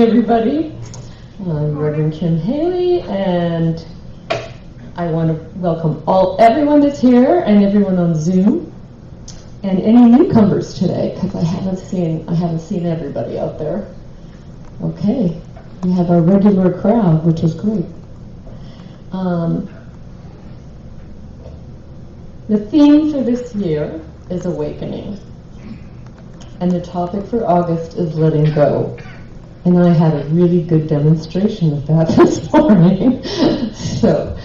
everybody. I'm Reverend Kim Haley, and I want to welcome everyone that's here and everyone on Zoom, and any newcomers today, because I haven't seen everybody out there. Okay, we have our regular crowd, which is great. The theme for this year is awakening, and the topic for August is letting go. And I had a really good demonstration of that this morning. So,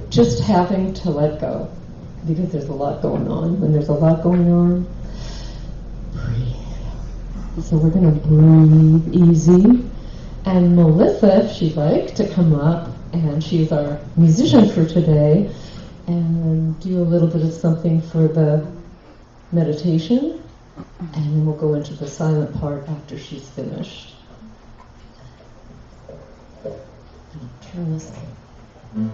just having to let go, because there's a lot going on. When there's a lot going on, breathe. So we're going to breathe easy. And Melissa, if she'd like to come up, and she's our musician for today, and do a little bit of something for the meditation. And then we'll go into the silent part after she's finished. Turn this on.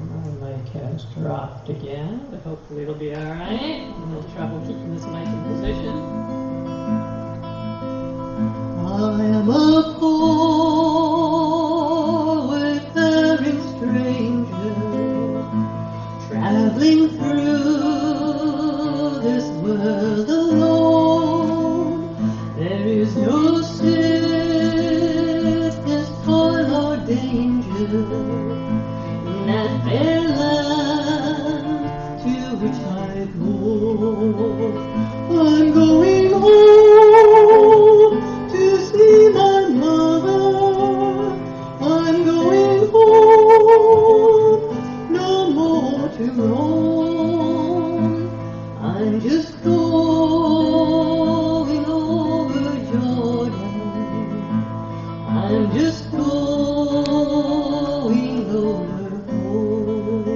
My mic has dropped again, but hopefully it'll be all right. No trouble keeping this mic in position. I am a poor, wayfaring stranger, traveling through this world alone. There is no sickness, toil, or danger in that fair land to which I go. I'm going home to see my mother. I'm going home, no more to roam. I'm just going over Jordan. I'm just going over home.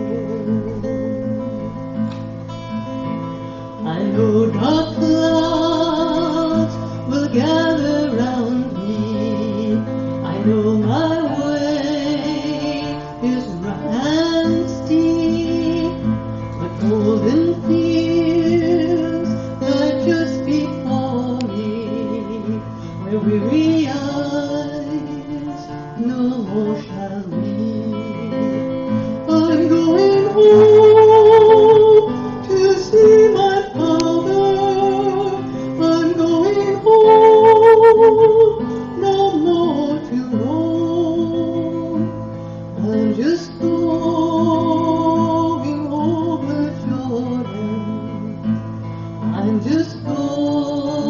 I know dark clouds will gather round me. I know my way is rough and steep, but golden fields lie just before me, where weary eyes no more shall weep. I'm going home to see my father. I'm going home, no more to roam. I'm just going over Jordan. I'm just going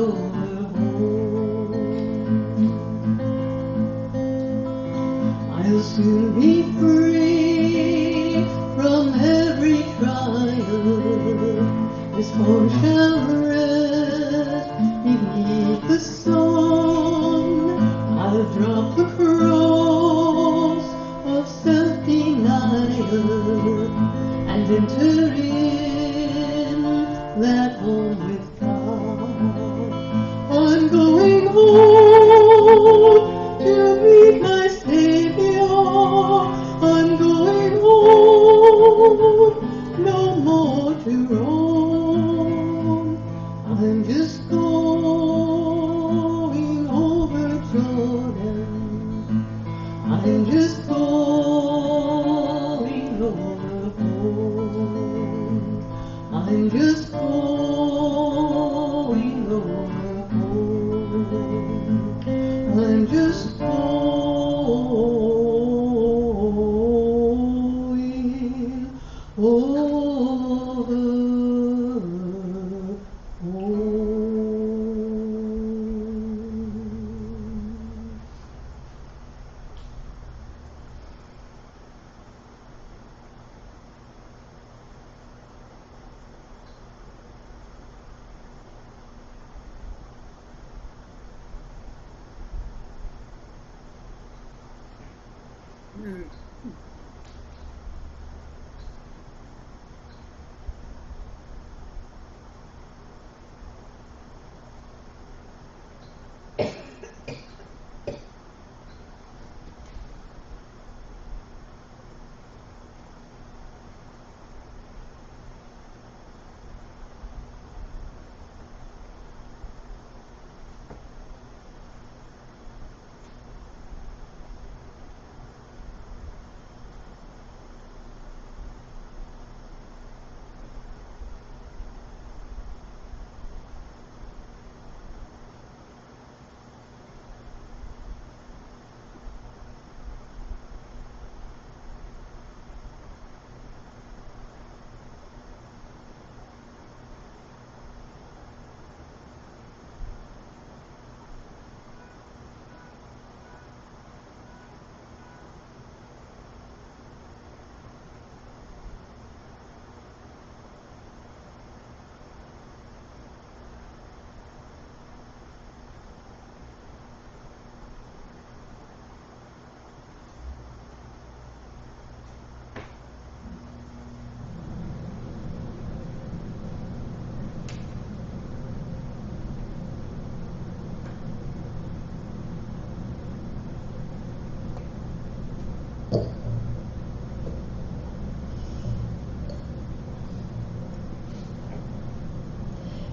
over home. I'll soon be free from every trial. This home shall rest beneath the sun. I'll drop the cross of self-denial and enter in that home with God. I'm going home to meet my Savior. I'm going home, no more to roam. I'm just going over Jordan. I'm just going over home. I'm just going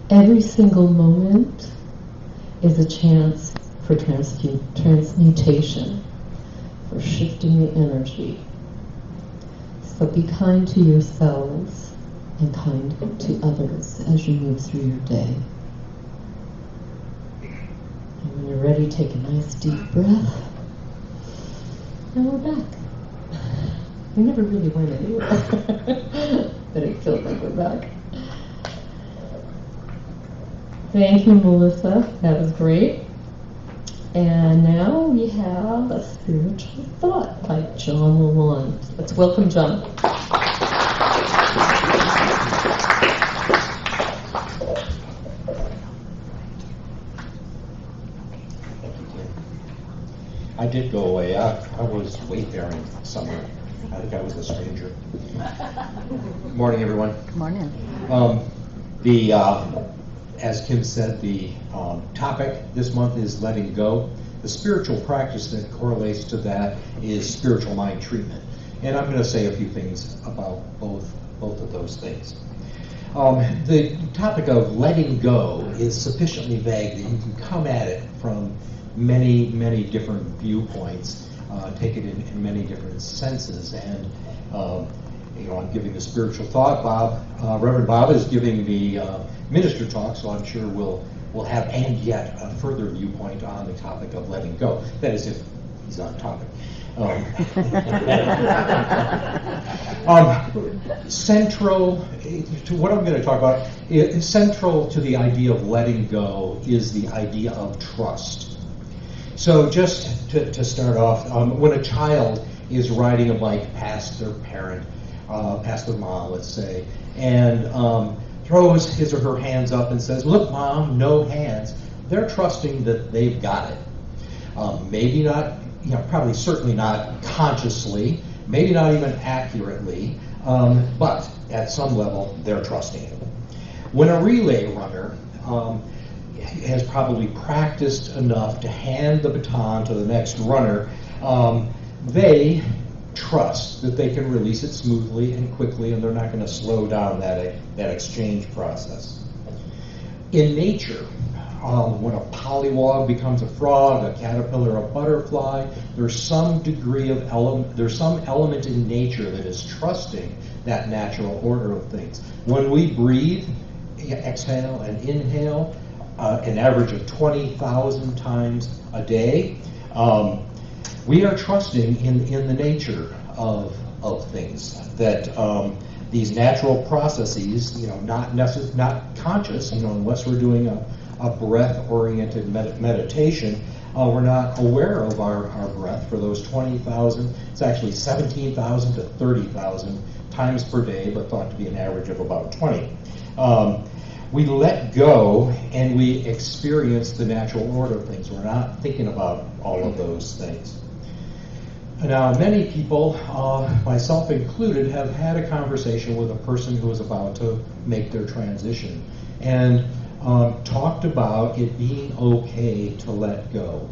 Every single moment is a chance for transmutation, for shifting the energy. So be kind to yourselves and kind to others as you move through your day. And when you're ready, take a nice deep breath. And we're back. We never really went anywhere, but it feels like we're back. Thank you, Melissa. That was great. And now we have a spiritual thought by John Lalonde. Let's welcome John. I did go away. I was weight-bearing somewhere. I think I was a stranger. Good morning, everyone. Good morning. As Kim said, the topic this month is letting go. The spiritual practice that correlates to that is spiritual mind treatment. And I'm going to say a few things about both of those things. The topic of letting go is sufficiently vague that you can come at it from many, many different viewpoints, take it in many different senses. And I'm giving the spiritual thought. Reverend Bob is giving the minister talk, so I'm sure we'll have and yet a further viewpoint on the topic of letting go. That is, if he's on topic. Central to what I'm going to talk about, central to the idea of letting go is the idea of trust. So just to start off, when a child is riding a bike past their parent, past their mom, let's say, and throws his or her hands up and says, "Look, Mom, no hands," they're trusting that they've got it. Maybe not, probably certainly not consciously, maybe not even accurately, but at some level, they're trusting it. When a relay runner has probably practiced enough to hand the baton to the next runner, they trust that they can release it smoothly and quickly, and they're not going to slow down that exchange process. In nature, when a pollywog becomes a frog, a caterpillar a butterfly, there's some degree of there's some element in nature that is trusting that natural order of things. When we breathe, exhale and inhale, an average of 20,000 times a day, we are trusting in the nature of things, that these natural processes, not conscious, unless we're doing a breath-oriented meditation, we're not aware of our breath for those 20,000. It's actually 17,000 to 30,000 times per day, but thought to be an average of about 20. We let go and we experience the natural order of things. We're not thinking about all of those things. Now, many people, myself included, have had a conversation with a person who is about to make their transition and talked about it being okay to let go.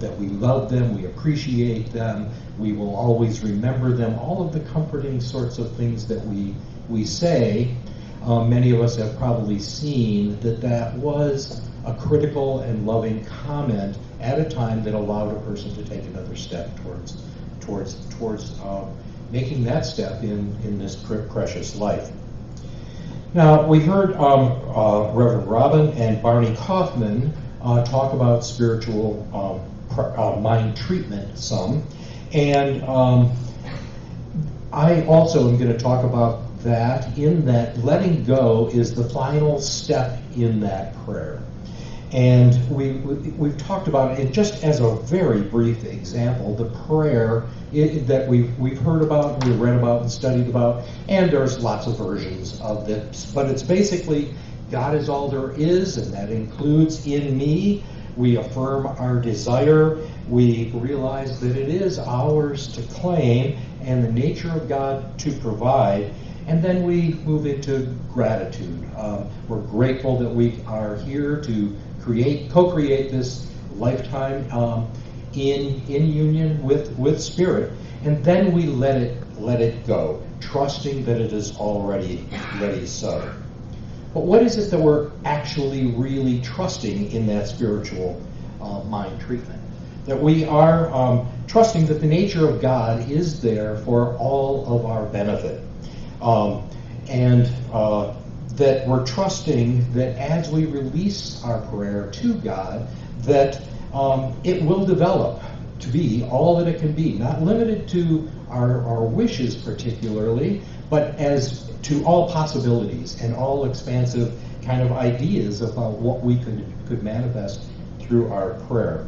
That we love them, we appreciate them, we will always remember them, all of the comforting sorts of things that we say. Many of us have probably seen that was a critical and loving comment at a time that allowed a person to take another step towards making that step in this precious life. Now, we heard Reverend Robin and Barney Kaufman talk about spiritual mind treatment some, and I also am going to talk about that, in that letting go is the final step in that prayer. And we've talked about it just as a very brief example, the prayer that we've heard about, we've read about and studied about, and there's lots of versions of this, but it's basically God is all there is, and that includes in me. We affirm our desire, we realize that it is ours to claim, and the nature of God to provide, and then we move into gratitude. We're grateful that we are here to co-create this lifetime in union with Spirit, and then we let it go, trusting that it is already so. but what is it that we're actually really trusting in that spiritual mind treatment? That we are trusting that the nature of God is there for all of our benefit. And that we're trusting that as we release our prayer to God, that it will develop to be all that it can be, not limited to our wishes particularly, but as to all possibilities and all expansive kind of ideas about what we could manifest through our prayer.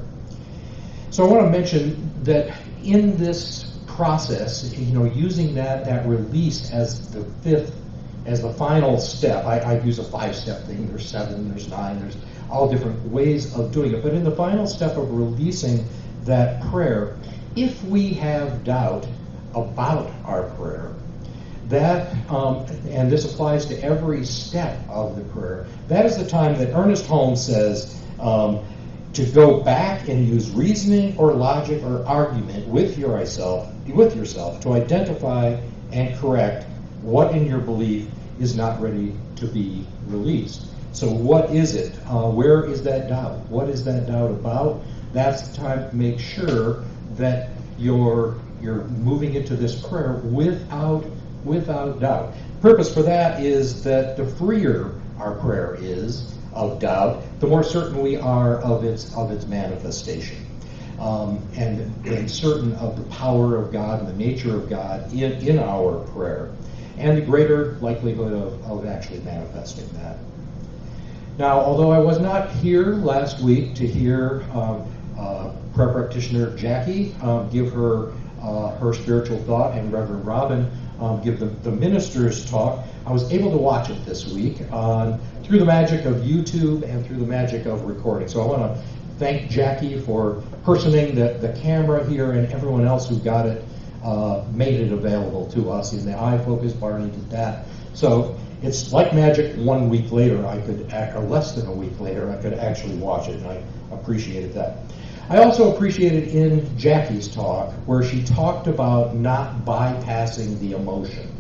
So I want to mention that in this process, using that release as the final step. I use a 5-step thing. There's 7, there's 9, there's all different ways of doing it. But in the final step of releasing that prayer, if we have doubt about our prayer, that, and this applies to every step of the prayer, that is the time that Ernest Holmes says to go back and use reasoning or logic or argument with yourself to identify and correct what in your belief is not ready to be released. So what is it? Where is that doubt? What is that doubt about? That's the time to make sure that you're moving into this prayer without doubt. The purpose for that is that the freer our prayer is of doubt, the more certain we are of its manifestation, and certain of the power of God and the nature of God in our prayer, and the greater likelihood of actually manifesting that. Now, although I was not here last week to hear prayer practitioner Jackie give her spiritual thought and Reverend Robin give the minister's talk, I was able to watch it this week through the magic of YouTube and through the magic of recording. So I want to thank Jackie for personing the camera here, and everyone else who got it, made it available to us in the iFocus. Barney did that. So it's like magic. 1 week later, or less than a week later, I could actually watch it, and I appreciated that. I also appreciated in Jackie's talk where she talked about not bypassing the emotion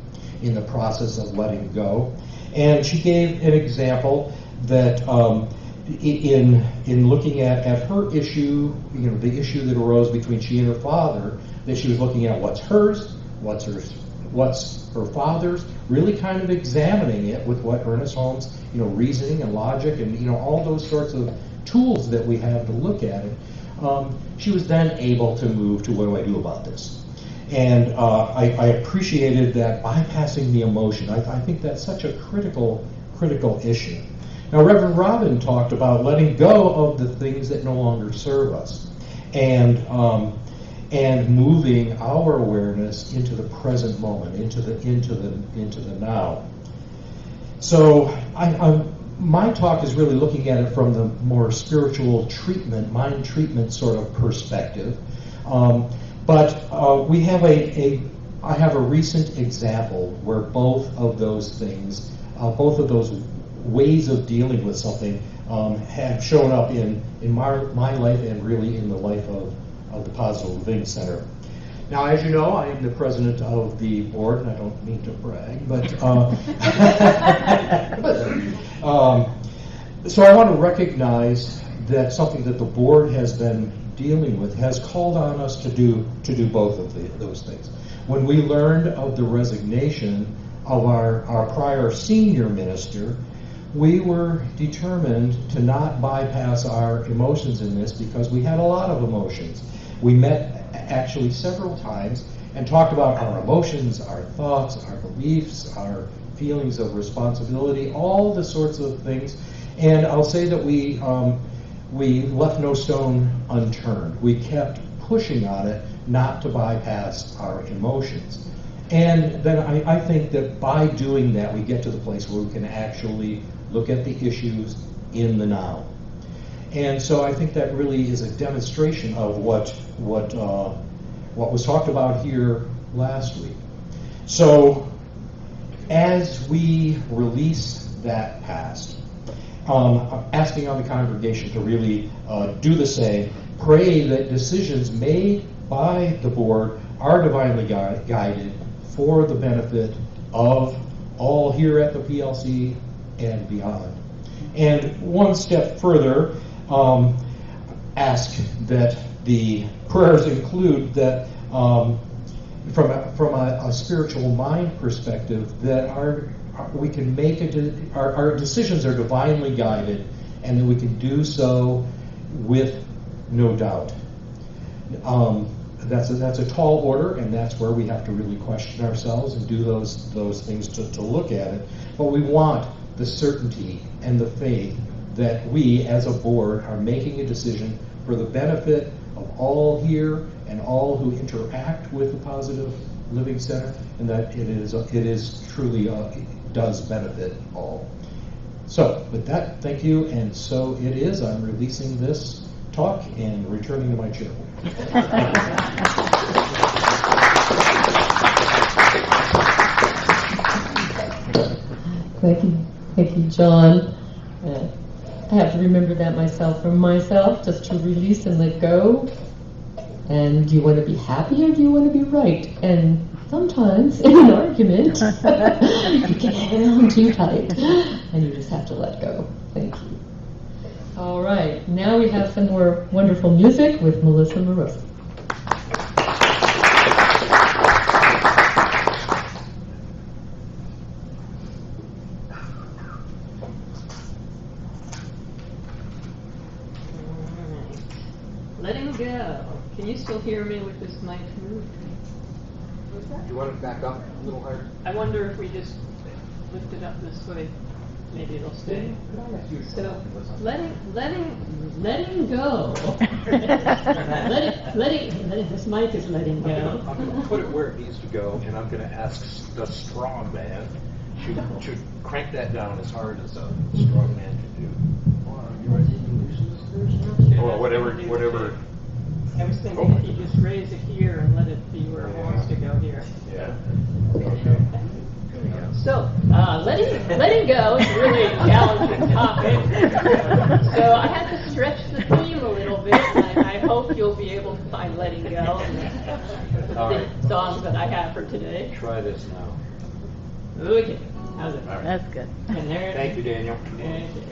in the process of letting go. And she gave an example that in looking at her issue, the issue that arose between she and her father, that she was looking at what's hers, what's her father's, really kind of examining it with what Ernest Holmes, reasoning and logic and, all those sorts of tools that we have to look at it. She was then able to move to, what do I do about this? And I appreciated that bypassing the emotion. I think that's such a critical issue. Now, Reverend Robin talked about letting go of the things that no longer serve us, and moving our awareness into the present moment, into the now. So my talk is really looking at it from the more spiritual treatment, mind treatment sort of perspective. But we have I have a recent example where both of those things, both of those ways of dealing with something have shown up in my life and really in the life of the Positive Living Center. Now, as you know, I am the president of the board, and I don't mean to brag, but so I want to recognize that something that the board has been dealing with has called on us to do both of those things. When we learned of the resignation of our prior senior minister, we were determined to not bypass our emotions in this because we had a lot of emotions. We met actually several times and talked about our emotions, our thoughts, our beliefs, our feelings of responsibility, all the sorts of things. And I'll say that we left no stone unturned. We kept pushing on it not to bypass our emotions. And then I think that by doing that, we get to the place where we can actually look at the issues in the now. And so I think that really is a demonstration of what was talked about here last week. So as we release that past, asking on the congregation to really do the same, pray that decisions made by the board are divinely guided for the benefit of all here at the PLC and beyond. And one step further, ask that the prayers include that from a spiritual mind perspective, that we can make our decisions are divinely guided, and that we can do so with no doubt. That's a tall order, and that's where we have to really question ourselves and do those things to look at it. But we want the certainty and the faith that we, as a board, are making a decision for the benefit of all here and all who interact with the Positive Living Center, and that it is truly does benefit all. So, with that, thank you, and so it is. I'm releasing this talk and returning to my chair. Thank you, John. I have to remember that myself, just to release and let go. And do you want to be happy or do you want to be right? And sometimes in an argument, you can hang on too tight, and you just have to let go. Thank you. All right, now we have some more wonderful music with Melissa Morosi. Letting go. Can you still hear me with this mic move? You want it back up a little higher? I wonder if we just lift it up this way, maybe it'll stay. So letting go. letting this mic is letting go. I'm going to put it where it needs to go, and I'm going to ask the strong man to crank that down as hard as a strong man can do. You want to loosen this? Or whatever. I was thinking if you just raise it here and let it be where it wants to go here. Yeah. So, letting go is a really challenging topic. So I had to stretch the theme a little bit, and I hope you'll be able to find letting go in the songs that I have for today. Try this now. Okay, how's it? That's good. And there. Thank you, Daniel. Thank you.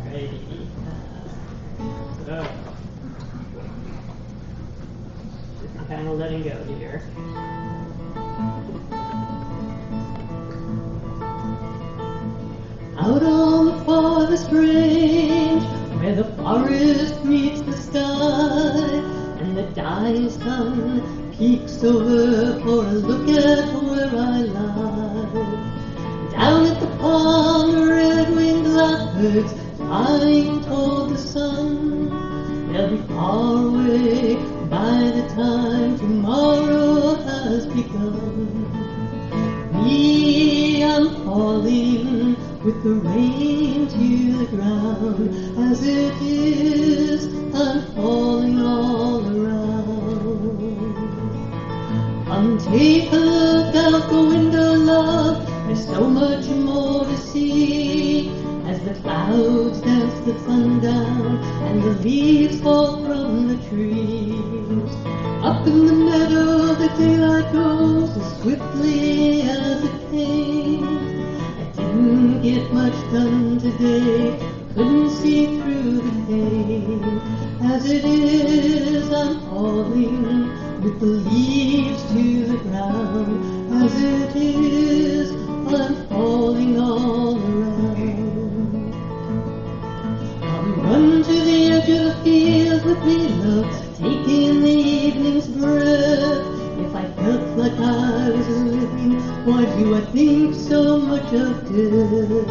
Alrighty. So, just kind of letting go here. Out on the farthest range, where the forest meets the sky, and the dying sun peeks over for a look at where I lie. Down at the pond, red-winged blackbirds flying toward the sun. They'll be far away by the time tomorrow has begun. Me, I'm falling with the rain to the ground. As it is, I'm falling all around. Come take a look out the window, love. There's so much more to see. As the clouds dance the sun down and the leaves fall from the trees. Up in the meadow the daylight goes as swiftly as it came. I didn't get much done today, couldn't see through the pain. As it is, I'm falling with the leaves to the ground. As it is, I'm falling all around. Run to the edge of the field with me, love, taking the evening's breath. If I felt like I was living, why do I think so much of death?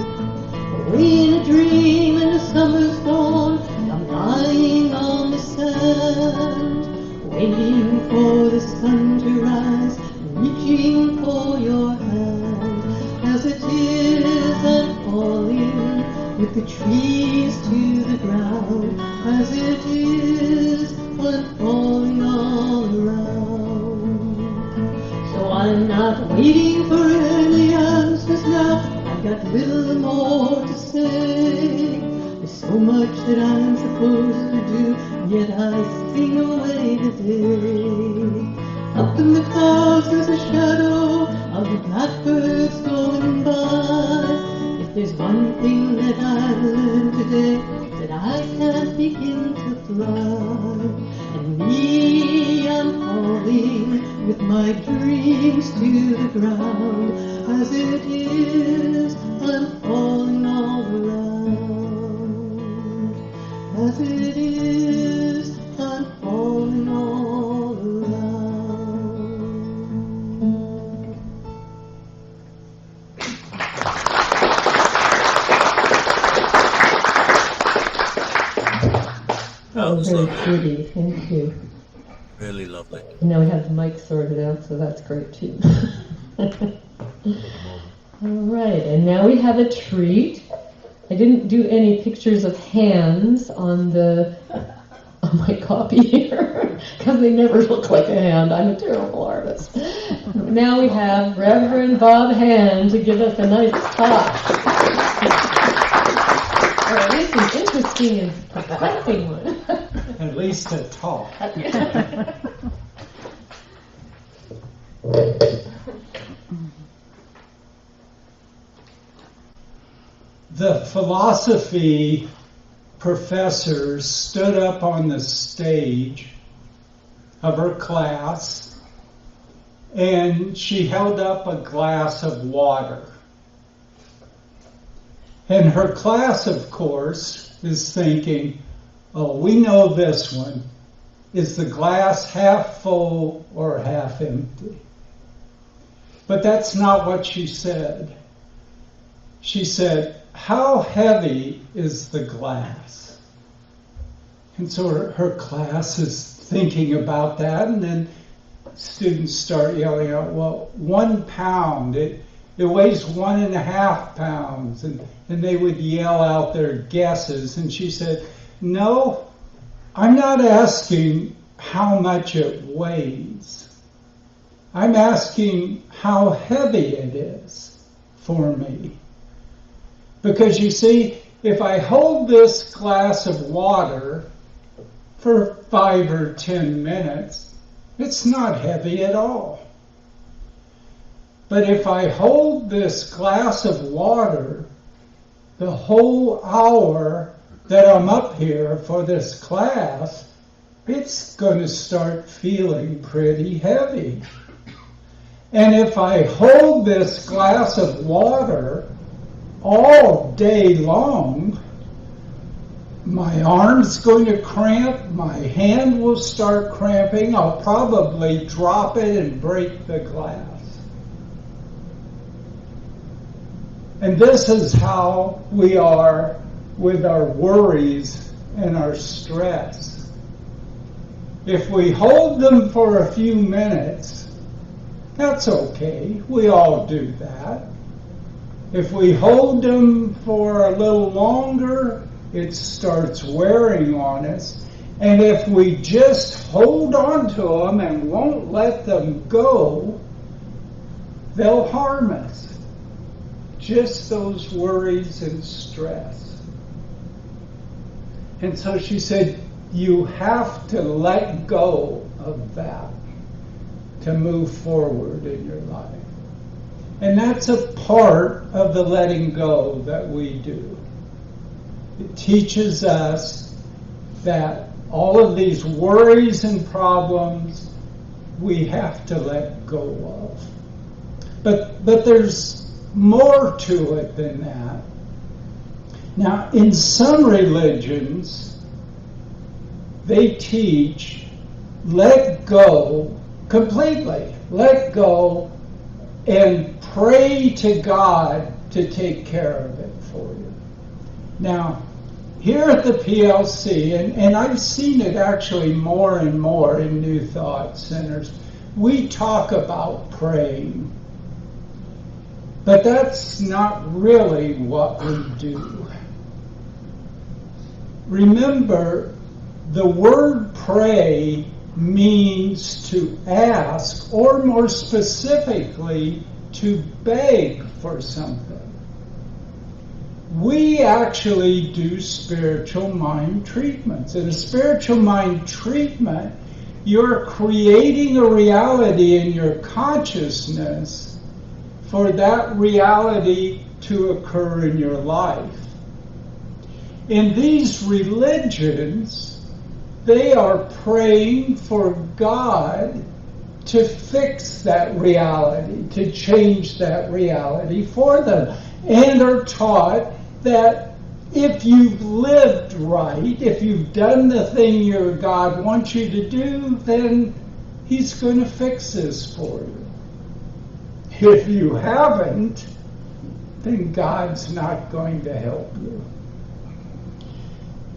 Away in a dream and the summer's gone, I'm lying on the sand, waiting for the sun to rise, reaching for your hand. As it is, I'm falling with the trees to the ground. As it is, I'm falling all around. So I'm not waiting for any answers now. I've got little more to say. There's so much that I'm supposed to do, yet I sing away the day. Up in the clouds there's a shadow of the blackbirds going by. there's one thing that I've learned today, that I can't begin to fly. And me, I'm falling with my dreams to the ground. As it is, I'm falling all around. As it is, I'm falling all around. That was Very lovely. pretty, thank you. Really lovely. And now we have the mic sorted out, so that's great too. All right, and now we have a treat. I didn't do any pictures of hands on my copy here because they never look like a hand. I'm a terrible artist. Now we have Reverend Bob Hand to give us a nice talk, or at least an interesting and perplexing one. At least a talk. The philosophy professor stood up on the stage of her class and she held up a glass of water. And her class, of course, is thinking, oh, we know this one. Is the glass half full or half empty? But that's not what she said. She said, how heavy is the glass? And so her class is thinking about that, and then students start yelling out, well, 1 pound, it weighs 1.5 pounds, and they would yell out their guesses. And she said, no, I'm not asking how much it weighs. I'm asking how heavy it is for me. Because you see, if I hold this glass of water for 5 or 10 minutes, it's not heavy at all. But if I hold this glass of water the whole hour that I'm up here for this class, it's going to start feeling pretty heavy. And if I hold this glass of water all day long, my arm's going to cramp, my hand will start cramping, I'll probably drop it and break the glass. And this is how we are with our worries and our stress. If we hold them for a few minutes, that's okay. We all do that. If we hold them for a little longer, it starts wearing on us. And if we just hold on to them and won't let them go, they'll harm us. Just those worries and stress. And so she said, you have to let go of that to move forward in your life. And that's a part of the letting go that we do. It teaches us that all of these worries and problems we have to let go of. But there's more to it than that. Now, in some religions, they teach let go completely. Let go and pray to God to take care of it for you. Now, here at the PLC, and I've seen it actually more and more in New Thought centers, we talk about praying. But that's not really what we do. Remember, the word pray means to ask, or more specifically, to beg for something. We actually do spiritual mind treatments. In a spiritual mind treatment, you're creating a reality in your consciousness for that reality to occur in your life. In these religions, they are praying for God to fix that reality, to change that reality for them, and are taught that if you've lived right, if you've done the thing your God wants you to do, then He's going to fix this for you. If you haven't, then God's not going to help you.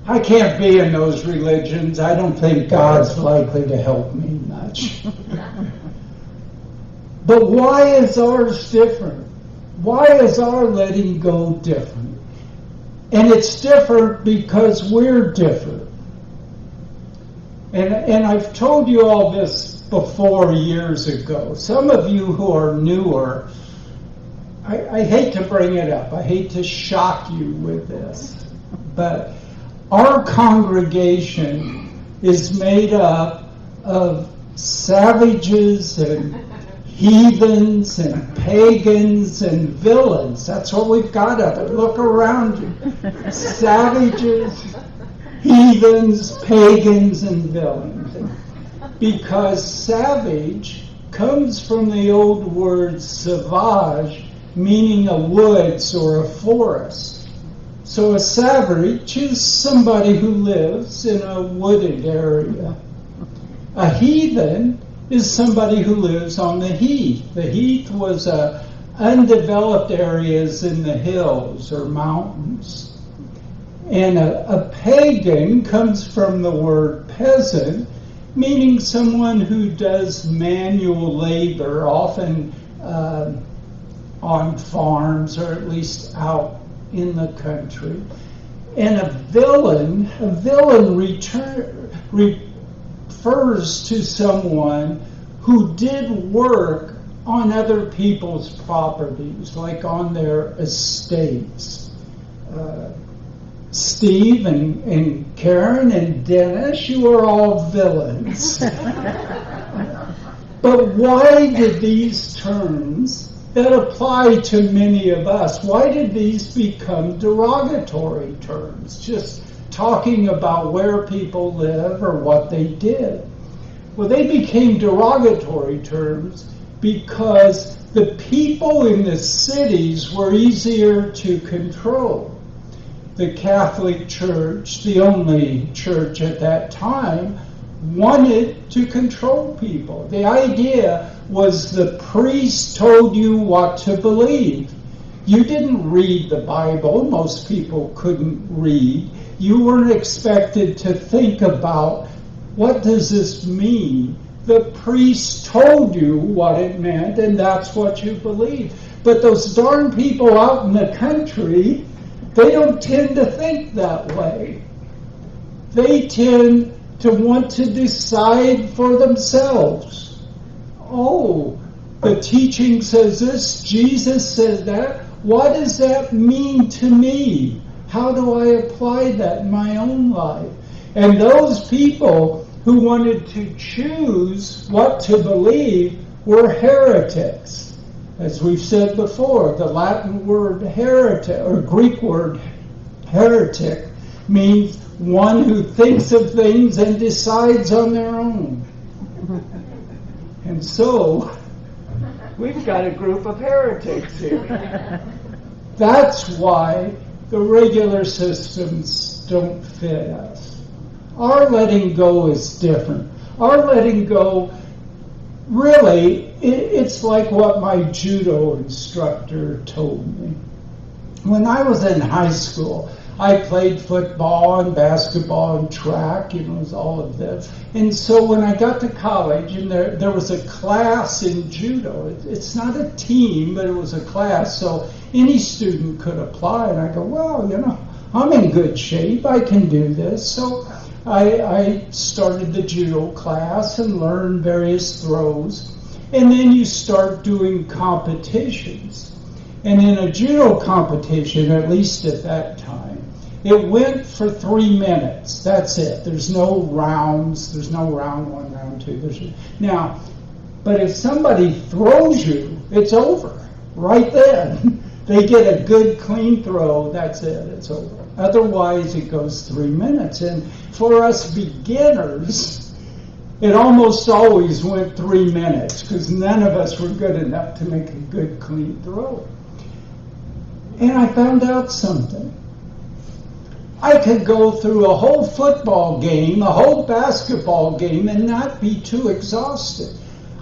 I can't be in those religions. I don't think God's likely to help me much. But why is ours different? Why is our letting go different? And it's different because we're different. And I've told you all this before years ago. Some of you who are newer, I hate to bring it up. I hate to shock you with this. But our congregation is made up of savages and heathens and pagans and villains. That's what we've got of it. Look around you. Savages, heathens, pagans, and villains. Because savage comes from the old word sauvage, meaning a woods or a forest. So a savage is somebody who lives in a wooded area. A heathen is somebody who lives on the heath. The heath was undeveloped areas in the hills or mountains. And a pagan comes from the word peasant, meaning someone who does manual labor, often on farms or at least out in the country. And a villain refers to someone who did work on other people's properties, like on their estates. Steve and Karen and Dennis, you are all villains. But why did these terms that apply to many of us, why did these become derogatory terms? Just talking about where people live or what they did. Well, they became derogatory terms because the people in the cities were easier to control. The Catholic Church, the only church at that time, wanted to control people. The idea was the priest told you what to believe. You didn't read the Bible. Most people couldn't read. You weren't expected to think about, what does this mean? The priest told you what it meant, and that's what you believed. But those darn people out in the country, they don't tend to think that way. They tend to want to decide for themselves. Oh, the teaching says this, Jesus said that. What does that mean to me? How do I apply that in my own life? And those people who wanted to choose what to believe were heretics. As we've said before, the Latin word heretic, or Greek word heretic, means one who thinks of things and decides on their own. And so, we've got a group of heretics here. That's why the regular systems don't fit us. Our letting go is different. Our letting go, really, it's like what my judo instructor told me. When I was in high school, I played football and basketball and track, it was all of this. And so when I got to college, and there was a class in judo. It's not a team, but it was a class, so any student could apply. And I go, well, I'm in good shape. I can do this. So I started the judo class and learned various throws. And then you start doing competitions. And in a judo competition, at least at that time, it went for 3 minutes. That's it. There's no rounds. There's no round 1, round 2. But if somebody throws you, it's over right then. they get a good clean throw, that's it, it's over. Otherwise, it goes 3 minutes. And for us beginners, it almost always went 3 minutes because none of us were good enough to make a good clean throw. And I found out something. I could go through a whole football game, a whole basketball game, and not be too exhausted.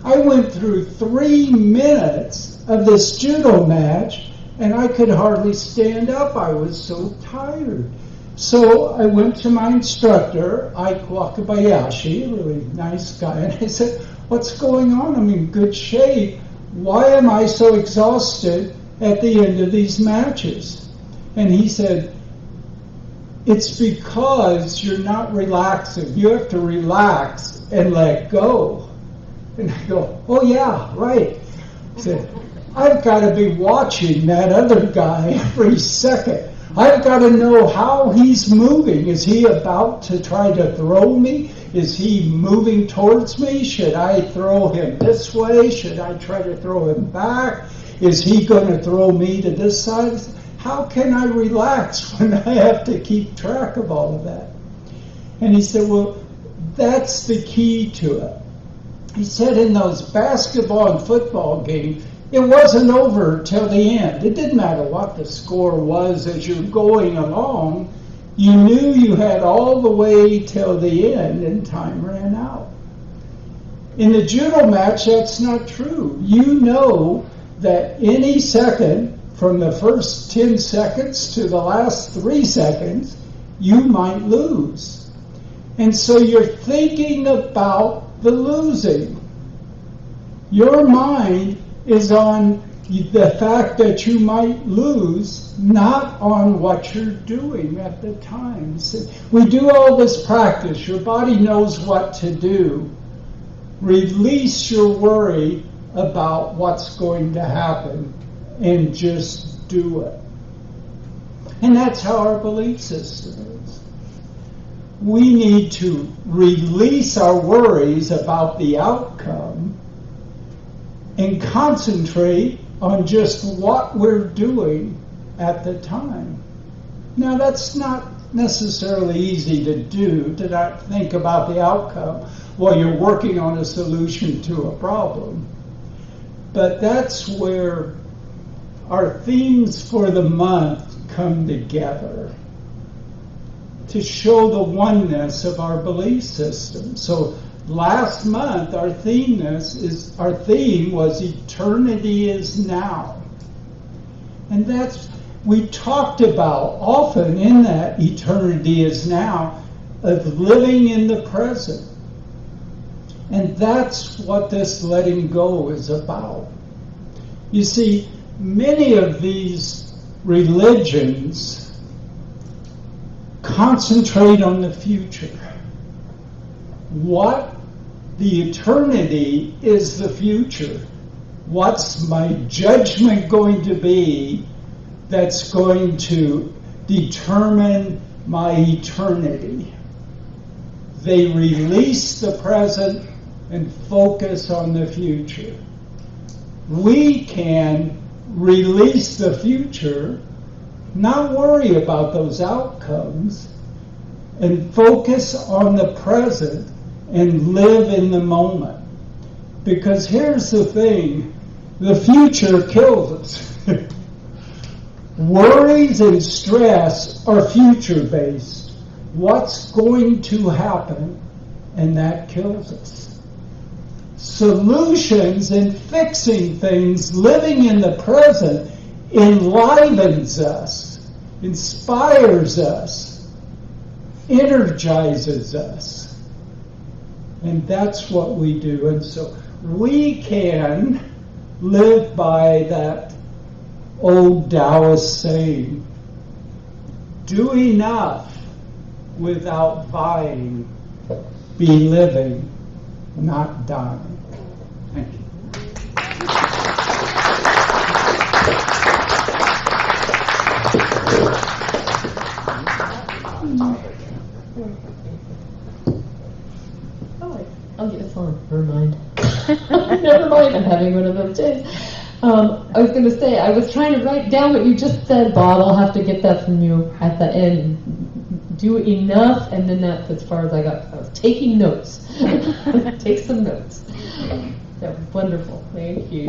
I went through 3 minutes of this judo match, and I could hardly stand up. I was so tired. So I went to my instructor, Ike Wakabayashi, a really nice guy, and I said, "What's going on? I'm in good shape. Why am I so exhausted at the end of these matches?" And he said, "It's because you're not relaxing. You have to relax and let go." And I go, "Oh yeah, right." He said, "I've got to be watching that other guy every second. I've got to know how he's moving. Is he about to try to throw me? Is he moving towards me? Should I throw him this way? Should I try to throw him back? Is he going to throw me to this side? How can I relax when I have to keep track of all of that?" And he said, "Well, that's the key to it." He said in those basketball and football games, it wasn't over till the end. It didn't matter what the score was as you're going along. You knew you had all the way till the end and time ran out. In the judo match, that's not true. You know that any second, from the first 10 seconds to the last 3 seconds, you might lose. And so you're thinking about the losing. Your mind is on the fact that you might lose, not on what you're doing at the time. So we do all this practice. Your body knows what to do. Release your worry about what's going to happen and just do it. And that's how our belief system is. We need to release our worries about the outcome and concentrate on just what we're doing at the time. Now, that's not necessarily easy to do, to not think about the outcome while you're working on a solution to a problem. But that's where our themes for the month come together to show the oneness of our belief system. So last month, our theme was eternity is now. And that's, we talked about often in that eternity is now of living in the present. And that's what this letting go is about. You see, many of these religions concentrate on the future. What the eternity is the future. What's my judgment going to be that's going to determine my eternity? They release the present and focus on the future. We can release the future, not worry about those outcomes, and focus on the present and live in the moment. Because here's the thing, the future kills us. Worries and stress are future-based. What's going to happen, and that kills us. Solutions and fixing things, living in the present, enlivens us, inspires us, energizes us. And that's what we do. And so we can live by that old Taoist saying, do enough without vying, be living, not dying. Thank you. Oh, yes, never mind. Never mind, I'm having one of those days. I was going to say, I was trying to write down what you just said, Bob. I'll have to get that from you at the end. Do enough, and then that's as far as I got. I was taking notes. Take some notes. That was wonderful. Thank you.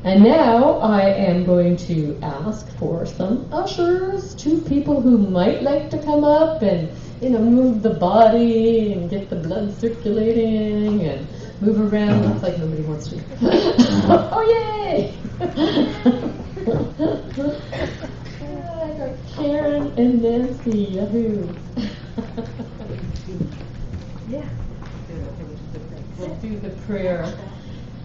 And now I am going to ask for some ushers, 2 people who might like to come up and, move the body and get the blood circulating and move around. Looks like nobody wants to. Oh, yay! I got Karen and Nancy. Yahoo! Yeah. We'll do the prayer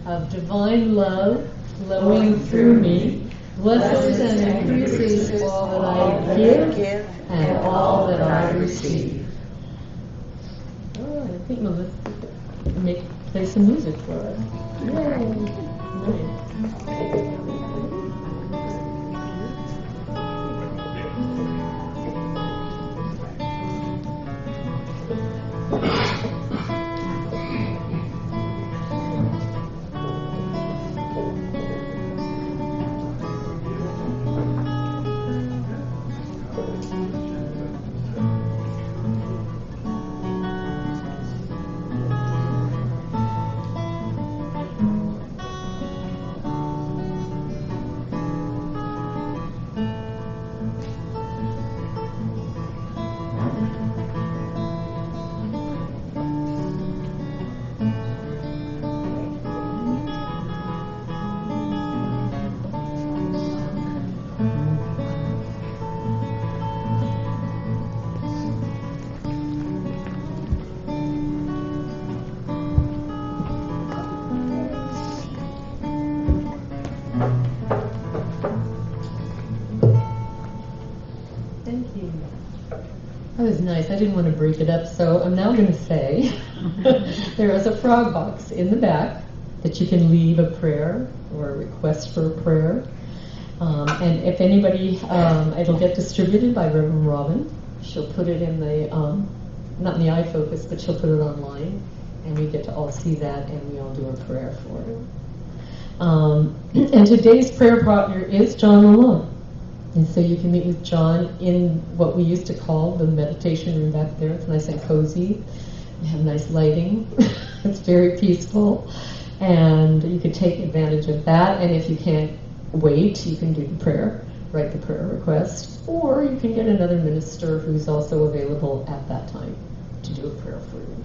of divine love flowing through me, blesses and increases all that I give and all that I receive. Oh, I think Melissa play some music for us. Yay! Nice. That was nice. I didn't want to break it up, so I'm now going to say there is a frog box in the back that you can leave a prayer or a request for a prayer. And if anybody, it'll get distributed by Reverend Robin. She'll put it in the, not in the iFocus, but she'll put it online, and we get to all see that, and we all do a prayer for it. And today's prayer partner is John Lalonde. And so you can meet with John in what we used to call the meditation room back there. It's nice and cozy. We have nice lighting. It's very peaceful. And you can take advantage of that. And if you can't wait, you can do the prayer, write the prayer request. Or you can get another minister who's also available at that time to do a prayer for you.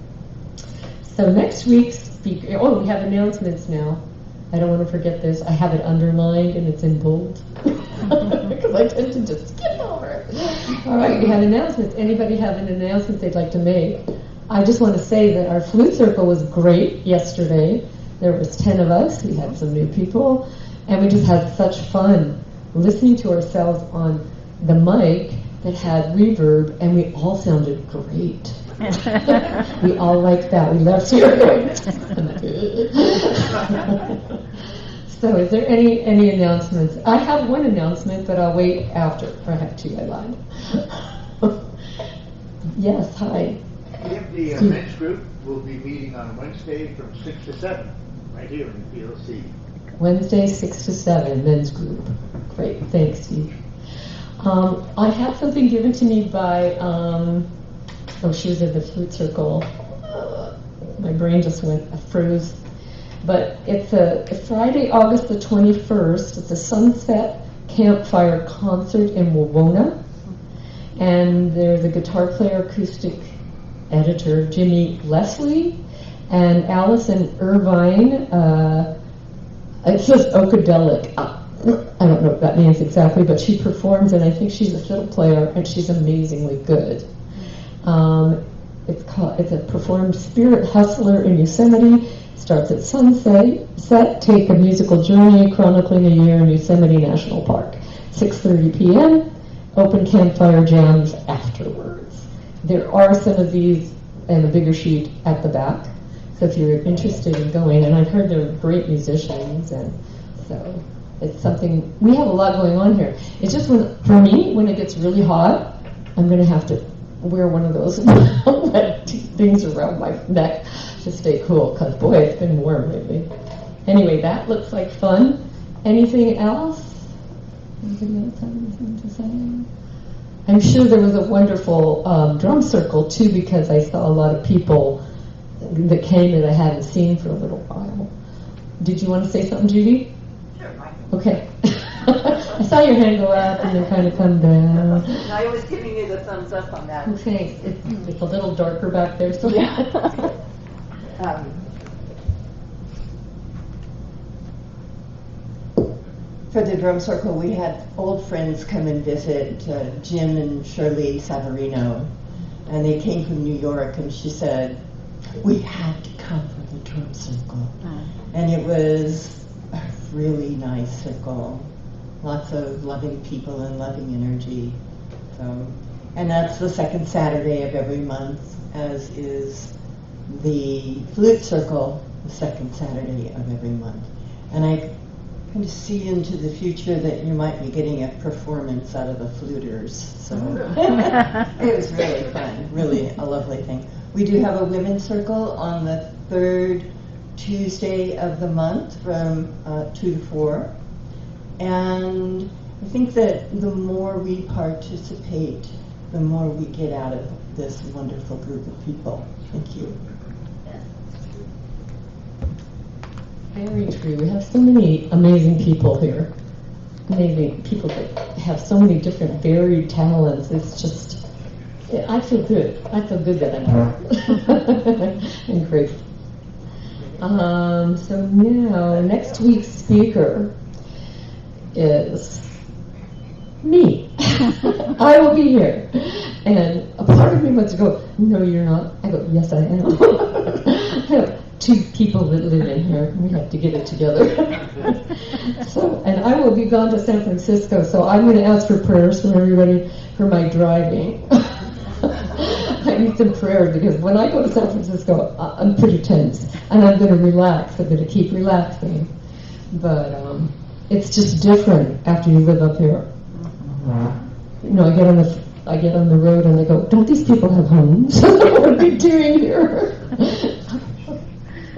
So next week's speaker, we have announcements now. I don't want to forget this. I have it underlined and it's in bold. Because I tend to just skip over it. All right, we have announcements. Anybody have an announcement they'd like to make? I just want to say that our flute circle was great yesterday. There was 10 of us. We had some new people. And we just had such fun listening to ourselves on the mic that had reverb, and we all sounded great. We all liked that. We loved hearing it. So is there any announcements? I have one announcement, but I'll wait after. I have 2, I lied. Yes, hi. The men's group will be meeting on Wednesday from 6 to 7, right here in the PLC. Wednesday, 6 to 7, men's group. Great, thanks, Steve. I had something given to me by, she was at the flute circle. My brain just froze. But it's a Friday, August the 21st. It's a sunset campfire concert in Wawona. And there's a guitar player, acoustic editor, Jimmy Leslie, and Allison Irvine. It says Okadelic. I don't know what that means exactly, but she performs, and I think she's a fiddle player, and she's amazingly good. It's a performed Spirit Hustler in Yosemite. Starts at sunset. Take a musical journey chronicling a year in Yosemite National Park. 6:30 p.m. Open campfire jams afterwards. There are some of these and a bigger sheet at the back. So if you're interested in going, and I've heard they're great musicians, and so it's something, we have a lot going on here. It's just for me, when it gets really hot, I'm going to have to wear one of those things around my neck to stay cool, because boy, it's been warm lately. Anyway, that looks like fun. Anything else? Anybody else have anything to say? I'm sure there was a wonderful drum circle too, because I saw a lot of people that came that I hadn't seen for a little while. Did you want to say something, Judy? Sure, Mike. Okay. I saw your hand go up and then kind of come down. I was giving you the thumbs up on that. Okay, it's a little darker back there, so For the drum circle, we had old friends come and visit, Jim and Shirley Savarino, and they came from New York, and she said, we have to come for the drum circle. And it was a really nice circle. Lots of loving people and loving energy. So, and that's the second Saturday of every month, as is the flute circle, the second Saturday of every month. And I kind of see into the future that you might be getting a performance out of the fluters. So it was really fun, really a lovely thing. We do have a women's circle on the third Tuesday of the month from 2 to 4. And I think that the more we participate, the more we get out of this wonderful group of people. Thank you. very true. We have so many amazing people here. Amazing people that have so many different varied talents. It's just, I feel good. I feel good that I'm here. I'm grateful. So now, next week's speaker is me. I will be here. And a part of me wants to go, no, you're not. I go, yes, I am. I have 2 people that live in here. We have to get it together. So, and I will be gone to San Francisco, so I'm going to ask for prayers from everybody for my driving. I need some prayers because when I go to San Francisco, I'm pretty tense, and I'm going to relax. I'm going to keep relaxing. But it's just different after you live up here. You know, I get on the road and I go, don't these people have homes? What are they doing here?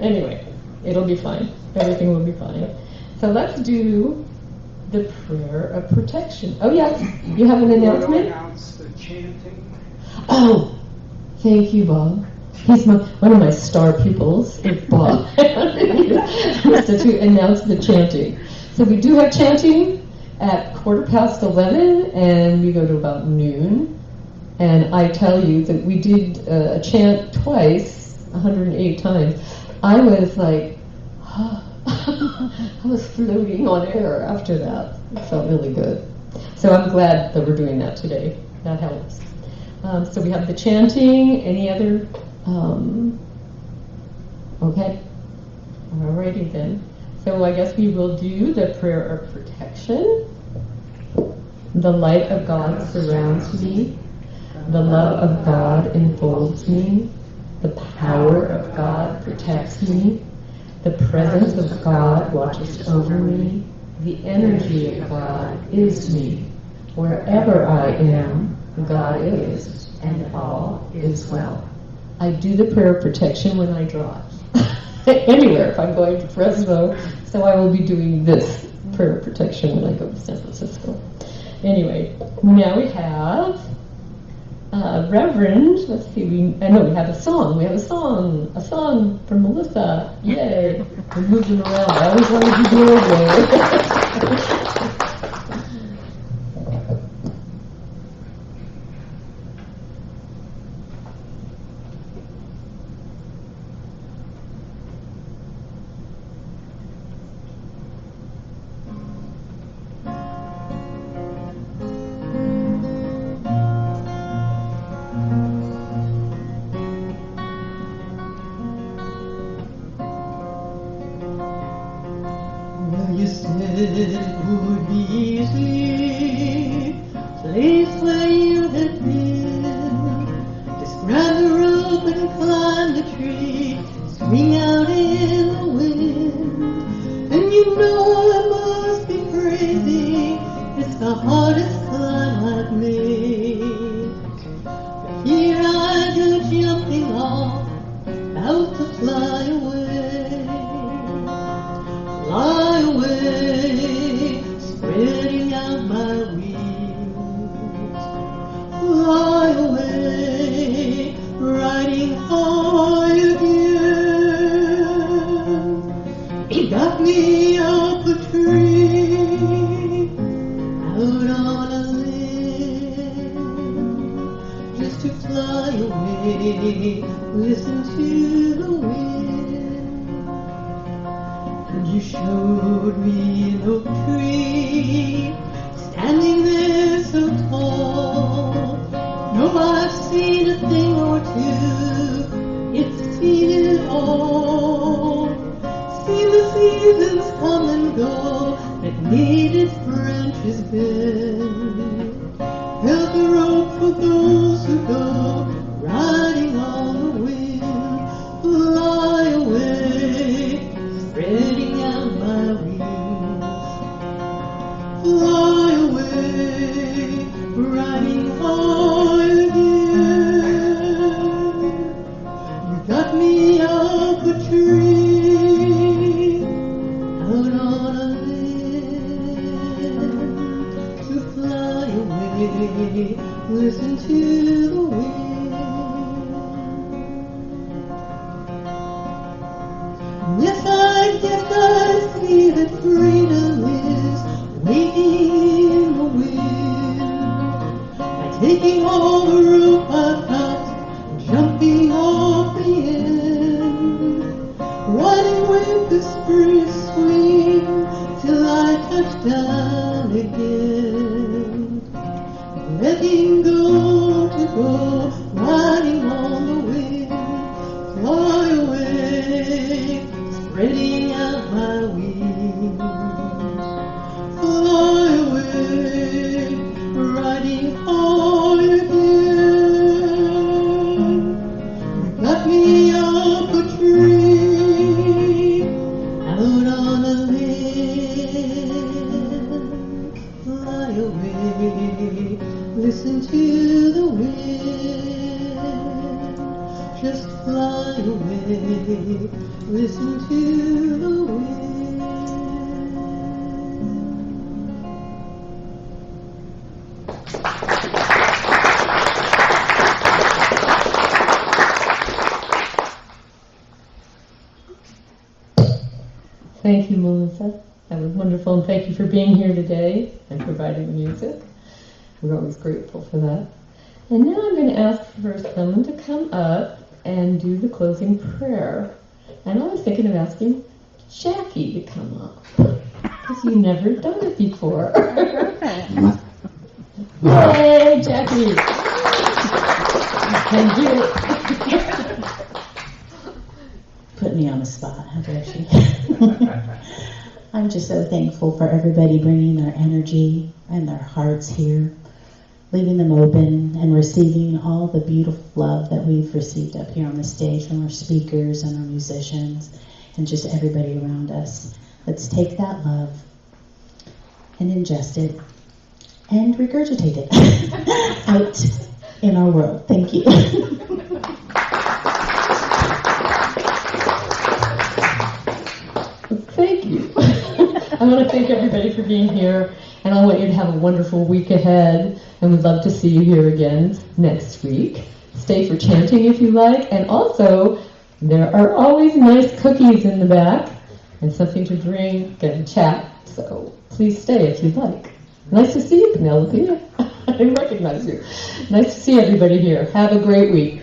Anyway, it'll be fine. Everything will be fine. So let's do the prayer of protection. Oh yes, you have an announcement? Announce the chanting. Oh, thank you, Bob. He's one of my star pupils, is Bob. To announce the chanting. So we do have chanting at 11:15, and we go to about noon. And I tell you that we did a chant twice, 108 times. I was like, I was floating on air after that. It felt really good. So I'm glad that we're doing that today. That helps. So we have the chanting. Any other? Okay. Alrighty then. So I guess we will do the prayer of protection. The light of God surrounds me. The love of God enfolds me. The power of God protects me. The presence of God watches over me. The energy of God is me. Wherever I am, God is, and all is well. I do the prayer of protection when I drive. Anywhere, if I'm going to Fresno, so I will be doing this prayer of protection when I go to San Francisco. Anyway, now we have Reverend, let's see, we have a song. We have a song from Melissa. Yay. We're moving around. I always wanted to do it. You said it would be easy, place where you had been. Just grab the rope and climb the tree, swing out in the wind. And you know I must be crazy, it's the hardest climb I've made. But here I go jumping off, out to fly away. Fly away. just to fly away, listen to the wind. And you showed me an oak tree, standing there so tall. No, I've seen a thing or two, it's seen it all. Seen the seasons come and go, that made its branches bend. Held the rope for those who go, riding on the wind. Fly away, spreading out my wings. Fly away, riding high again. You got me up a tree, out on a limb, to fly away, listen to the wind. Yes, I guess I see that freedom is waiting in the wind. By taking all the rope I've got, jumping off the end, riding with the spruce swing till I touch down again. Letting go to go, riding on the wind. Fly away, spreading out my wings. Fly away, riding high again. You got me up a tree, out on a limb. Fly away, listen to the wind. Just fly away, listen to the wind. Thank you, Melissa. That was wonderful, and thank you for being here today and providing the music. We're always grateful for that. And now I'm going to ask for someone to come up and do the closing prayer. And I was thinking of asking Jackie to come up, because you've never done it before. Yay, Jackie! Thank you. Put me on the spot, how dare she? I'm just so thankful for everybody bringing their energy and their hearts here, leaving them open and receiving all the beautiful love that we've received up here on the stage from our speakers and our musicians and just everybody around us. Let's take that love and ingest it and regurgitate it out in our world. Thank you. Thank you. I want to thank everybody for being here, and I want you to have a wonderful week ahead, and we'd love to see you here again next week. Stay for chanting if you like, and also there are always nice cookies in the back and something to drink and chat, so please stay if you'd like. Nice to see you, Penelope. I didn't recognize you. Nice to see everybody here. Have a great week.